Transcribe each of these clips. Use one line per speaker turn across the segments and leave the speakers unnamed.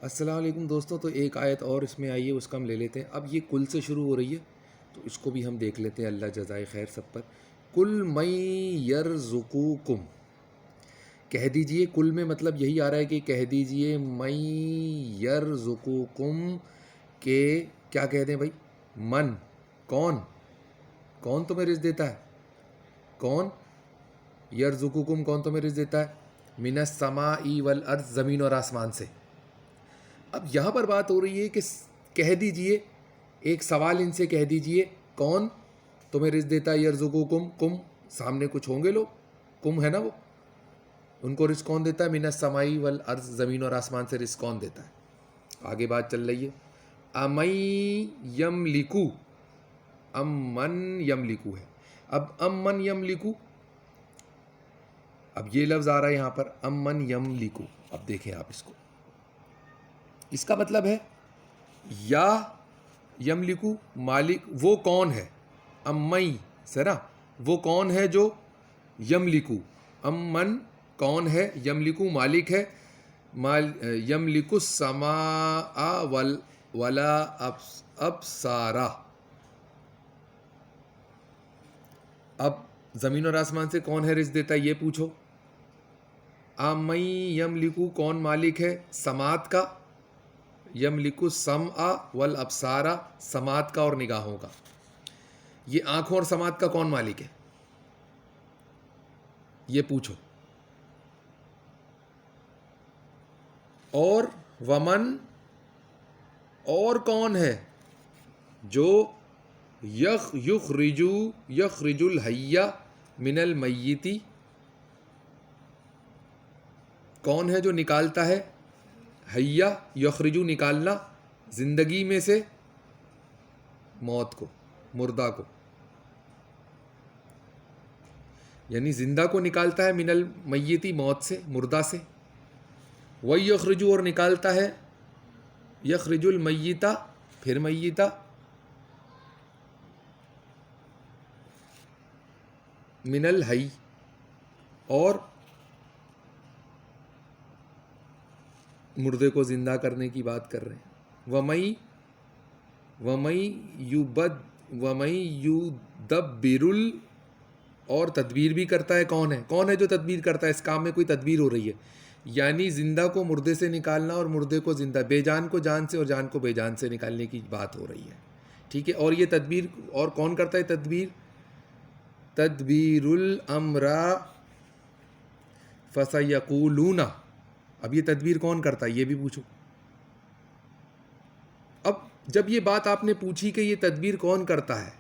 السلام علیکم دوستوں. تو ایک آیت اور اس میں آئی ہے, اس کا ہم لے لیتے ہیں. اب یہ کل سے شروع ہو رہی ہے تو اس کو بھی ہم دیکھ لیتے ہیں. اللہ جزائے خیر سب پر. کل من یرزقکم, کہہ دیجئے. کل میں مطلب یہی آ رہا ہے کہ کہہ دیجئے من یرزقکم, کہ کیا کہہ دیں بھائی؟ من, کون کون تمہیں رزق دیتا ہے؟ کون؟ یرزقکم, کون تمہیں رزق دیتا ہے؟ من السماء والارض, زمین اور آسمان سے. اب یہاں پر بات ہو رہی ہے کہ کہہ دیجئے, ایک سوال ان سے کہہ دیجئے, کون تمہیں رزق دیتا ہے؟ یرزقکم, کم سامنے کچھ ہوں گے لوگ, کم ہے نا وہ, ان کو رزق کون دیتا ہے؟ من السماء والارض, زمین اور آسمان سے رزق کون دیتا ہے؟ آگے بات چل رہی ہے. امن یملکو, امن یملکو ہے. اب امن یملکو, اب یہ لفظ آ رہا ہے یہاں پر, امن یملکو. اب دیکھیں آپ اس کو, اس کا مطلب ہے یا یملکو مالک, وہ کون ہے؟ امئی سے نا, وہ کون ہے جو یملکو, امن کون ہے, یملکو مالک ہے, یملکو السماء ولا ابصارا. اب زمین اور آسمان سے کون ہے رزق دیتا ہے یہ پوچھو. امئی یملکو, کون مالک ہے سماعت کا, یملکو السمع والابصار, سماعت کا اور نگاہوں کا. یہ آنکھوں اور سماعت کا کون مالک ہے یہ پوچھو. اور ومن, اور کون ہے جو یخرج الحی من المیتی, کون ہے جو نکالتا ہے حیا, یخرجو نکالنا, زندگی میں سے موت کو, مردہ کو, یعنی زندہ کو نکالتا ہے من المیتی, موت سے, مردہ سے. وَيَخْرِجُ, اور نکالتا ہے یخرج المیتا, پھر میتا, من الحی, اور مردے کو زندہ کرنے کی بات کر رہے ہیں. وَمَن یُدَبِّرُ, اور تدبیر بھی کرتا ہے. کون ہے جو تدبیر کرتا ہے؟ اس کام میں کوئی تدبیر ہو رہی ہے, یعنی زندہ کو مردے سے نکالنا اور مردے کو زندہ, بے جان کو جان سے اور جان کو بے جان سے نکالنے کی بات ہو رہی ہے. ٹھیک ہے, اور یہ تدبیر اور کون کرتا ہے تدبیر؟ تدبیر الامر فسیقولون, اب یہ تدبیر کون کرتا ہے یہ بھی پوچھو. اب جب یہ بات آپ نے پوچھی کہ یہ تدبیر کون کرتا ہے,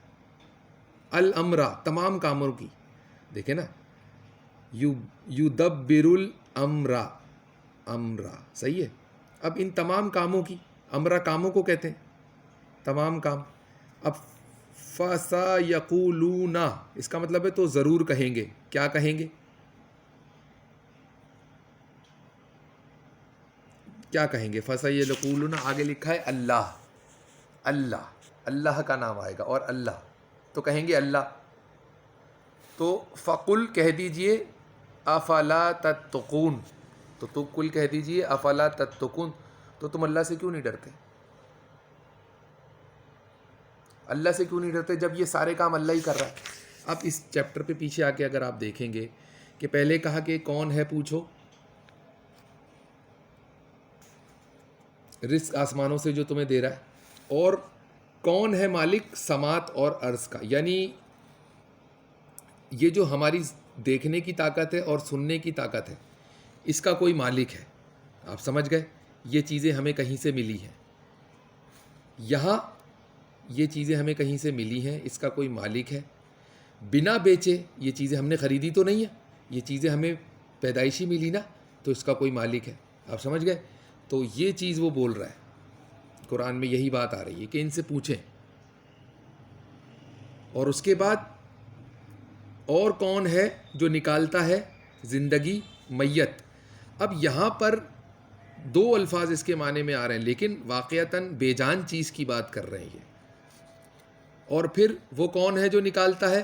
الامر, تمام کاموں کی, دیکھیں نا, یدبر الامر, امرا صحیح ہے. اب ان تمام کاموں کی, امرا کاموں کو کہتے ہیں, تمام کام. اب فسیقولون, اس کا مطلب ہے تو ضرور کہیں گے. کیا کہیں گے؟ کیا کہیں گے؟ فسیقولون, آگے لکھا ہے اللہ, اللہ, اللہ کا نام آئے گا, اور اللہ تو کہیں گے اللہ. تو فقل, کہہ دیجئے, افلا تتقون, تو کل کہہ دیجئے افلا تتقون, تو تم اللہ سے کیوں نہیں ڈرتے؟ اللہ سے کیوں نہیں ڈرتے جب یہ سارے کام اللہ ہی کر رہا ہے؟ اب اس چیپٹر پہ پیچھے آ کے اگر آپ دیکھیں گے کہ پہلے کہا کہ کون ہے پوچھو, رزق آسمانوں سے جو تمہیں دے رہا ہے, اور کون ہے مالک سماعت اور عرض کا, یعنی یہ جو ہماری دیکھنے کی طاقت ہے اور سننے کی طاقت ہے, اس کا کوئی مالک ہے. آپ سمجھ گئے, یہ چیزیں ہمیں کہیں سے ملی ہیں, یہاں یہ چیزیں ہمیں کہیں سے ملی ہیں, اس کا کوئی مالک ہے. بنا بیچے یہ چیزیں ہم نے خریدی تو نہیں ہیں, یہ چیزیں ہمیں پیدائشی ملی نا, تو اس کا کوئی مالک ہے. آپ سمجھ گئے؟ تو یہ چیز وہ بول رہا ہے, قرآن میں یہی بات آ رہی ہے کہ ان سے پوچھیں. اور اس کے بعد اور کون ہے جو نکالتا ہے زندگی میت. اب یہاں پر دو الفاظ اس کے معنی میں آ رہے ہیں, لیکن واقعتاً بے جان چیز کی بات کر رہے ہیں. اور پھر وہ کون ہے جو نکالتا ہے,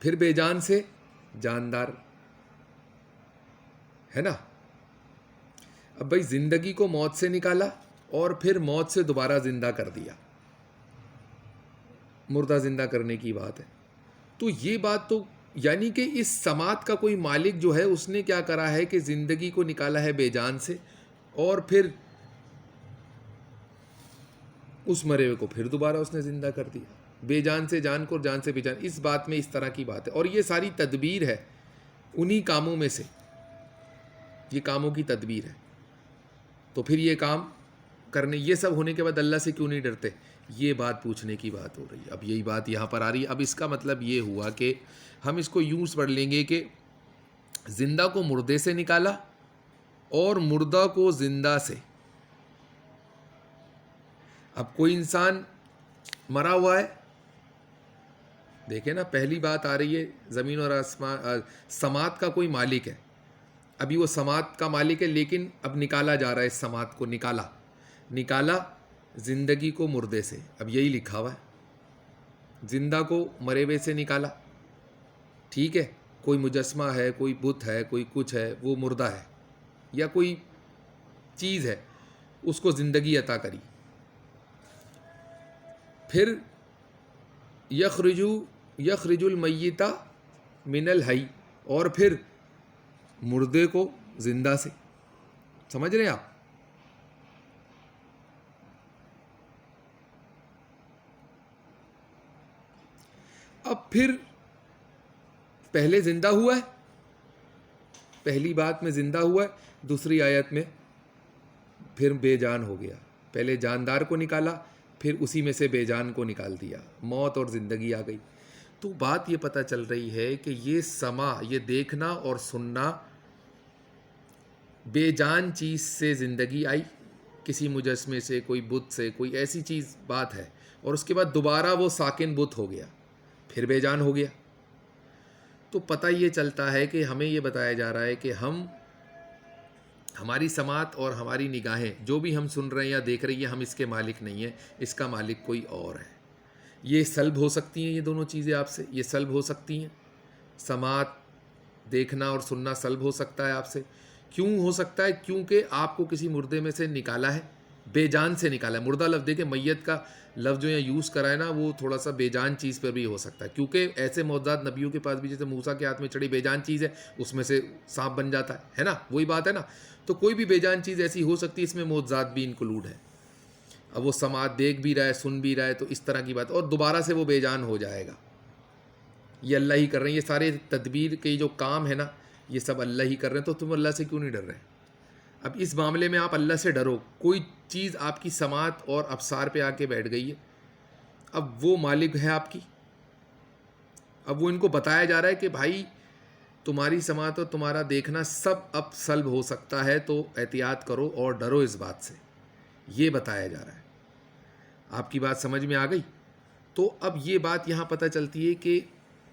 پھر بے جان سے جاندار, ہے نا. اب بھائی زندگی کو موت سے نکالا اور پھر موت سے دوبارہ زندہ کر دیا، مردہ زندہ کرنے کی بات ہے. تو یہ بات تو یعنی کہ اس سماعت کا کوئی مالک جو ہے اس نے کیا کرا ہے کہ زندگی کو نکالا ہے بے جان سے اور پھر اس مرے ہوئے کو پھر دوبارہ اس نے زندہ کر دیا، بے جان سے جان کو اور جان سے بے جان. اس بات میں اس طرح کی بات ہے اور یہ ساری تدبیر ہے انہی کاموں میں سے، یہ کاموں کی تدبیر ہے. تو پھر یہ کام کرنے، یہ سب ہونے کے بعد اللہ سے کیوں نہیں ڈرتے؟ یہ بات پوچھنے کی بات ہو رہی ہے. اب یہی بات یہاں پر آ رہی ہے. اب اس کا مطلب یہ ہوا کہ ہم اس کو یوں پڑھ لیں گے کہ زندہ کو مردے سے نکالا اور مردہ کو زندہ سے. اب کوئی انسان مرا ہوا ہے، دیکھیں نا پہلی بات آ رہی ہے زمین اور آسمان، سماعت کا کوئی مالک ہے. ابھی وہ سماعت کا مالک ہے لیکن اب نکالا جا رہا ہے، اس سماعت کو نکالا زندگی کو مردے سے. اب یہی لکھا ہوا ہے، زندہ کو مرے ہوئے سے نکالا. ٹھیک ہے، کوئی مجسمہ ہے، کوئی بت ہے، کوئی کچھ ہے، وہ مردہ ہے یا کوئی چیز ہے، اس کو زندگی عطا کری. پھر یخرج المیت من الحی، اور پھر مردے کو زندہ سے. سمجھ رہے ہیں آپ؟ اب پھر پہلے زندہ ہوا ہے، پہلی بات میں زندہ ہوا ہے، دوسری آیت میں پھر بے جان ہو گیا. پہلے جاندار کو نکالا، پھر اسی میں سے بے جان کو نکال دیا، موت اور زندگی آ گئی. تو بات یہ پتہ چل رہی ہے کہ یہ سماع، یہ دیکھنا اور سننا، بے جان چیز سے زندگی آئی، کسی مجسمے سے، کوئی بت سے، کوئی ایسی چیز بات ہے، اور اس کے بعد دوبارہ وہ ساکن بت ہو گیا، پھر بے جان ہو گیا. تو پتہ یہ چلتا ہے کہ ہمیں یہ بتایا جا رہا ہے کہ ہماری سماعت اور ہماری نگاہیں جو بھی ہم سن رہے ہیں یا دیکھ رہے ہیں، ہم اس کے مالک نہیں ہیں، اس کا مالک کوئی اور ہے. یہ سلب ہو سکتی ہیں، یہ دونوں چیزیں آپ سے یہ سلب ہو سکتی ہیں. سماعت، دیکھنا اور سننا سلب ہو سکتا ہے آپ سے. کیوں ہو سکتا ہے؟ کیونکہ آپ کو کسی مردے میں سے نکالا ہے، بے جان سے نکالا ہے. مردہ لفظ دیکھیں، میت کا لفظ جو یہاں یوز کرا ہے نا، وہ تھوڑا سا بے جان چیز پر بھی ہو سکتا ہے، کیونکہ ایسے معجزات نبیوں کے پاس بھی، جیسے موسیٰ کے ہاتھ میں چڑھی بے جان چیز ہے، اس میں سے سانپ بن جاتا ہے نا، وہی بات ہے نا. تو کوئی بھی بے جان چیز ایسی ہو سکتی ہے، اس میں معجزات بھی انکلوڈ ہے. اب وہ سماعت دیکھ بھی رہا ہے، سن بھی رہا ہے، تو اس طرح کی بات، اور دوبارہ سے وہ بے جان ہو جائے گا. یہ اللہ ہی کر رہے ہیں، یہ سارے تدبیر کے جو کام ہے نا، یہ سب اللہ ہی کر رہے ہیں. تو تم اللہ سے کیوں نہیں ڈر رہے؟ اب اس معاملے میں آپ اللہ سے ڈرو. کوئی چیز آپ کی سماعت اور ابصار پہ آ کے بیٹھ گئی ہے، اب وہ مالک ہے آپ کی. اب وہ ان کو بتایا جا رہا ہے کہ بھائی تمہاری سماعت اور تمہارا دیکھنا سب اب سلب ہو سکتا ہے، تو احتیاط کرو اور ڈرو اس بات سے. یہ بتایا جا رہا ہے. آپ کی بات سمجھ میں آ گئی؟ تو اب یہ بات یہاں پتہ چلتی ہے کہ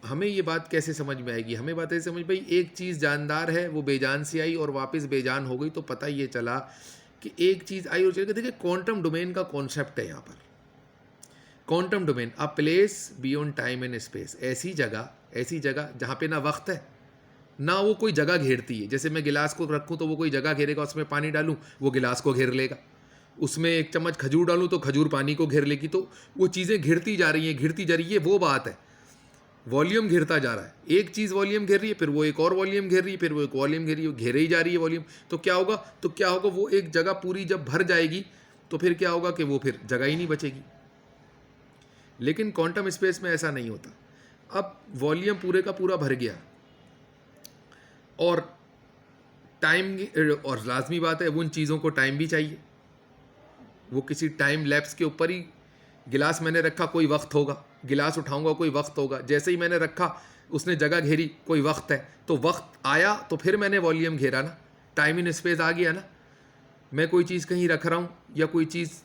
ہمیں یہ بات کیسے سمجھ میں آئے گی. ہمیں بات ایسے سمجھ بھائی ایک چیز جاندار ہے، وہ بے جان سے آئی اور واپس بے جان ہو گئی، تو پتہ یہ چلا کہ ایک چیز آئی اور چلی گئی. دیکھیں کوانٹم ڈومین کا کانسیپٹ ہے یہاں پر. Quantum domain, a place beyond time and space, ایسی جگہ جہاں پہ نہ وقت ہے نہ وہ کوئی جگہ گھیرتی ہے. جیسے میں گلاس کو رکھوں تو وہ کوئی جگہ گھیرے گا، اس میں پانی ڈالوں وہ گلاس کو گھیر لے گا، اس میں ایک چمچ کھجور ڈالوں تو کھجور پانی کو گھیر لے گی. تو وہ چیزیں گھرتی جا رہی ہیں، وہ بات ہے. والیوم گھرتا جا رہا ہے، ایک چیز والیوم گھیر رہی ہے، پھر وہ ایک اور والیوم گھیر رہی ہے، پھر وہ ایک والیوم گھیر رہی ہے، گھیرے ہی جا رہی ہے والیوم. تو کیا ہوگا وہ ایک جگہ پوری جب بھر جائے گی تو پھر کیا ہوگا کہ وہ پھر جگہ ہی نہیں بچے گی. لیکن کوانٹم اسپیس میں ایسا نہیں ہوتا. اب والیوم پورے کا پورا بھر گیا اور ٹائم، اور لازمی بات ہے ان چیزوں کو ٹائم بھی چاہیے. وہ کسی ٹائم لیپس کے اوپر ہی، گلاس میں نے رکھا کوئی وقت ہوگا، گلاس اٹھاؤں گا کوئی وقت ہوگا، جیسے ہی میں نے رکھا اس نے جگہ گھیری کوئی وقت ہے، تو وقت آیا تو پھر میں نے والیوم گھیرا نا، ٹائم ان اسپیس آ گیا نا. میں کوئی چیز کہیں رکھ رہا ہوں یا کوئی چیز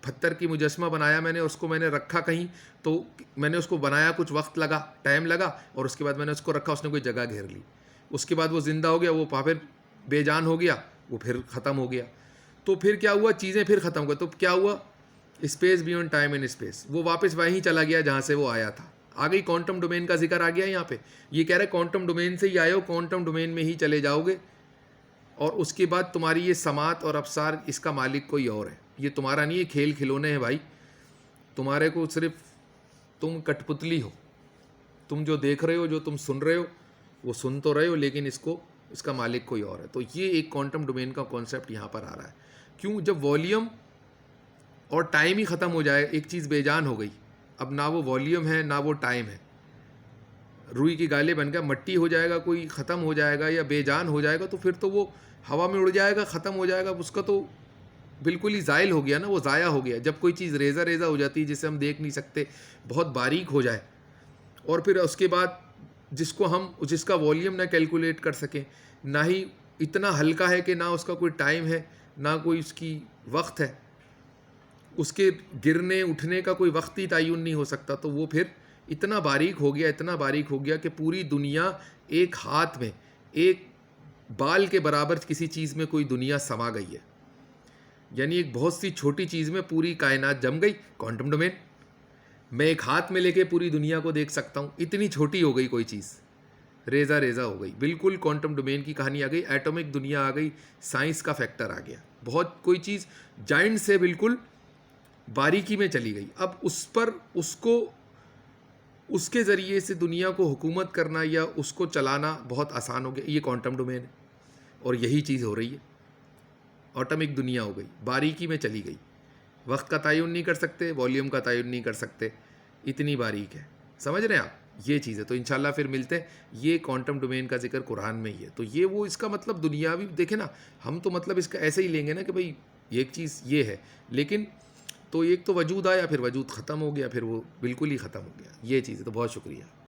پتھر کی مجسمہ بنایا میں نے، اس کو میں نے رکھا کہیں، تو میں نے اس کو بنایا، کچھ وقت لگا، ٹائم لگا، اور اس کے بعد میں نے اس کو رکھا، اس نے کوئی جگہ گھیر لی. اس کے بعد وہ زندہ ہو گیا، وہ پھر بے جان ہو گیا، وہ پھر ختم ہو گیا. تو پھر کیا ہوا؟ چیزیں پھر ختم ہو گئی. تو کیا ہوا؟ Space beyond time and space, وہ واپس وہیں چلا گیا جہاں سے وہ آیا تھا. آ گئی کوانٹم ڈومین کا ذکر آ گیا یہاں پہ. یہ کہہ رہے کوانٹم ڈومین سے ہی آئے ہو، کوانٹم ڈومین میں ہی چلے جاؤ گے. اور اس کے بعد تمہاری یہ سماعت اور ابصار اس کا مالک کوئی اور ہے. یہ تمہارا نہیں ہے، کھیل کھلونے ہیں بھائی. تمہارے کو صرف تم کٹ پتلی ہو. تم جو دیکھ رہے ہو، جو تم سن رہے ہو، وہ سن تو رہے ہو، لیکن اس کا مالک کوئی اور ہے. تو یہ ایک کوانٹم ڈومین کا کانسیپٹ یہاں پر آ رہا ہے. کیوں؟ جب والیوم اور ٹائم ہی ختم ہو جائے، ایک چیز بے جان ہو گئی، اب نہ وہ والیوم ہے نہ وہ ٹائم ہے. روئی کی گالے بن گیا، مٹی ہو جائے گا، کوئی ختم ہو جائے گا یا بے جان ہو جائے گا، تو پھر تو وہ ہوا میں اڑ جائے گا، ختم ہو جائے گا. اس کا تو بالکل ہی زائل ہو گیا نا، وہ ضائع ہو گیا. جب کوئی چیز ریزہ ریزہ ہو جاتی ہے، جسے ہم دیکھ نہیں سکتے، بہت باریک ہو جائے، اور پھر اس کے بعد جس کا والیوم نہ کیلکولیٹ کر سکیں، نہ ہی اتنا ہلکا ہے کہ نہ اس کا کوئی ٹائم ہے نہ کوئی اس کی وقت ہے، اس کے گرنے اٹھنے کا کوئی وقت ہی تعین نہیں ہو سکتا، تو وہ پھر اتنا باریک ہو گیا کہ پوری دنیا ایک ہاتھ میں، ایک بال کے برابر کسی چیز میں کوئی دنیا سما گئی ہے. یعنی ایک بہت سی چھوٹی چیز میں پوری کائنات جم گئی. کوانٹم ڈومین میں ایک ہاتھ میں لے کے پوری دنیا کو دیکھ سکتا ہوں، اتنی چھوٹی ہو گئی کوئی چیز، ریزہ ریزہ ہو گئی. بالکل کوانٹم ڈومین کی کہانی آ گئی، ایٹمک دنیا آ گئی، سائنس کا فیکٹر آ گیا. بہت کوئی چیز جائنٹ سے بالکل باریکی میں چلی گئی. اب اس کے ذریعے سے دنیا کو حکومت کرنا یا اس کو چلانا بہت آسان ہو گیا. یہ کوانٹم ڈومین ہے، اور یہی چیز ہو رہی ہے. ایٹمک دنیا ہو گئی، باریکی میں چلی گئی. وقت کا تعین نہیں کر سکتے، والیوم کا تعین نہیں کر سکتے، اتنی باریک ہے. سمجھ رہے ہیں آپ؟ یہ چیز ہے. تو انشاءاللہ پھر ملتے ہیں. یہ کوانٹم ڈومین کا ذکر قرآن میں ہی ہے. تو یہ وہ اس کا مطلب دنیاوی دیکھیں نا، ہم تو مطلب اس کا ایسے ہی لیں گے نا کہ بھئی ایک چیز یہ ہے، لیکن تو ایک تو وجود آیا، پھر وجود ختم ہو گیا، پھر وہ بالکل ہی ختم ہو گیا. یہ چیز ہے. تو بہت شکریہ.